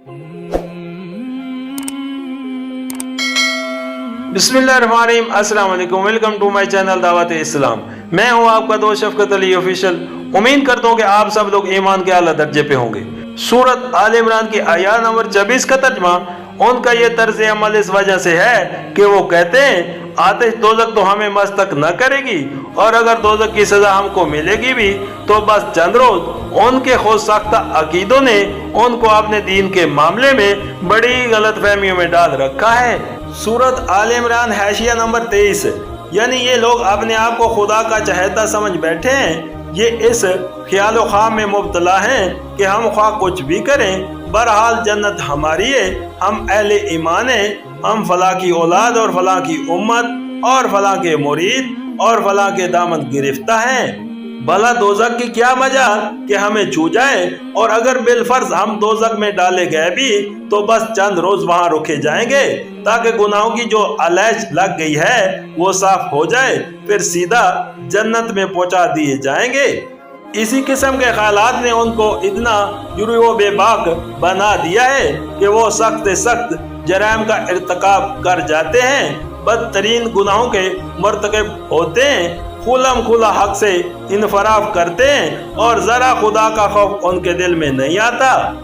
बिस्मिल्लाहिर्रहमानिर्रहीम, अस्सलाम वालेकुम, वेलकम टू माय चैनल दावत इस्लाम। मैं हूं आपका दोस्त शफकत अली ऑफिशियल। उम्मीद करता हूं कि आप सब लोग ईमान के आला दर्जे पे होंगे। सूरत आल इमरान की आयत नंबर 26 का तर्जमा उनका ये तर्ज अमल इस वजह से है कि वो कहते हैं आतिश दोज़ख तो हमें मस्तक न करेगी, और अगर दोज़ख की सजा हमको मिलेगी भी तो बस चंद रोज। उनके खुद साख्ता अकीदों ने उनको अपने दीन के मामले में बड़ी गलत फहमियों में डाल रखा है। सूरत आल इमरान हाशिया नंबर 23, यानी ये लोग अपने आप को खुदा का चहेता समझ बैठे हैं। ये इस ख्याल ख्वाह में मुब्तला हैं कि हम ख्वाह कुछ भी करें, बहरहाल जन्नत हमारी है, हम अहले ईमान हैं, हम फलां की औलाद और फलां की उम्मत और फलां के मुरीद और फलां के दामन गिरफ्ता हैं। भला दोज़ख की क्या मजाल कि हमें छू जाए, और अगर बिलफर्ज हम दोज़ख में डाले गए भी तो बस चंद रोज वहां रुके जाएंगे ताकि गुनाहों की जो अलैश लग गई है वो साफ हो जाए, फिर सीधा जन्नत में पहुंचा दिए जाएंगे। इसी किस्म के ख्यालात ने उनको इतना जुर्म व बेबाक बना दिया है कि वो सख्त सख्त जराइम का इर्तिकाब कर जाते हैं, बदतरीन गुनाहों के मर्तकब होते हैं, खुलम खुला हक से इनफराफ करते हैं, और जरा खुदा का खौफ उनके दिल में नहीं आता।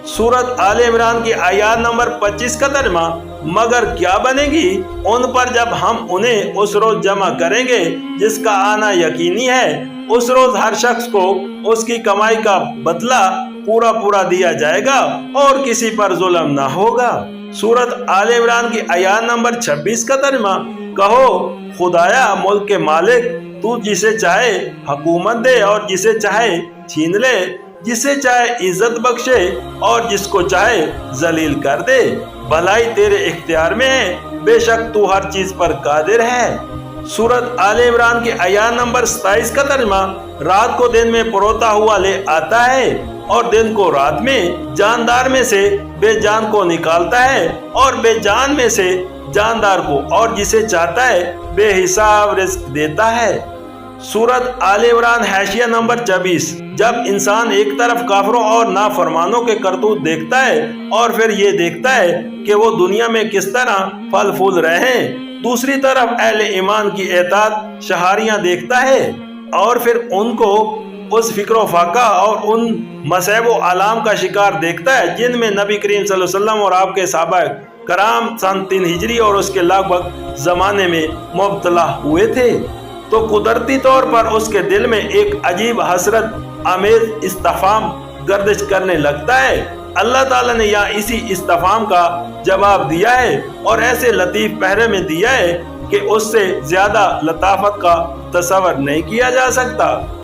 सूरत आल इमरान की आयत नंबर 25 का तर्जमा मगर क्या बनेगी उन पर जब हम उन्हें उस रोज जमा करेंगे जिसका आना यकीनी है। उस रोज हर शख्स को उसकी कमाई का बदला पूरा पूरा दिया जाएगा और किसी पर जुल्म ना होगा। सूरत आल इमरान की आयत नंबर 26 का तर्जमा कहो खुदाया मुल्क के मालिक, तू जिसे चाहे हुकूमत दे और जिसे चाहे छीन ले, जिसे चाहे इज्जत बख्शे और जिसको चाहे जलील कर दे। भलाई तेरे इख्तियार में है, बेशक तू हर चीज पर कादिर है। सूरत आल इमरान की आयत नंबर 27 का तर्जमा रात को दिन में परोता हुआ ले आता है और दिन को रात में, जानदार में से बेजान को निकालता है और बेजान में से जानदार को, और जिसे चाहता है बेहिसाब रिस्क देता है। सूरत आल इमरान हाशिया नंबर 24, जब इंसान एक तरफ काफरों और नाफरमानों के करतूत देखता है और फिर ये देखता है कि वो दुनिया में किस तरह फल फूल रहे हैं, दूसरी तरफ अहले ईमान की एतात शहारियां देखता है और फिर उनको उस फिक्र फाका और उन मसैब व आलाम का शिकार देखता है जिनमें नबी करीम सल्लल्लाहु अलैहि वसल्लम और आपके सहाबा कराम सन 3 हिजरी और उसके लगभग जमाने में मुब्तला हुए थे, तो कुदरती तौर पर उसके दिल में एक अजीब हसरत आमेज इस्तिफाम गर्दिश करने लगता है। अल्लाह ताला ने यहाँ इसी इस्तिफाम का जवाब दिया है और ऐसे लतीफ पहरे में दिया है कि उससे ज्यादा लताफत का तस्वर नहीं किया जा सकता।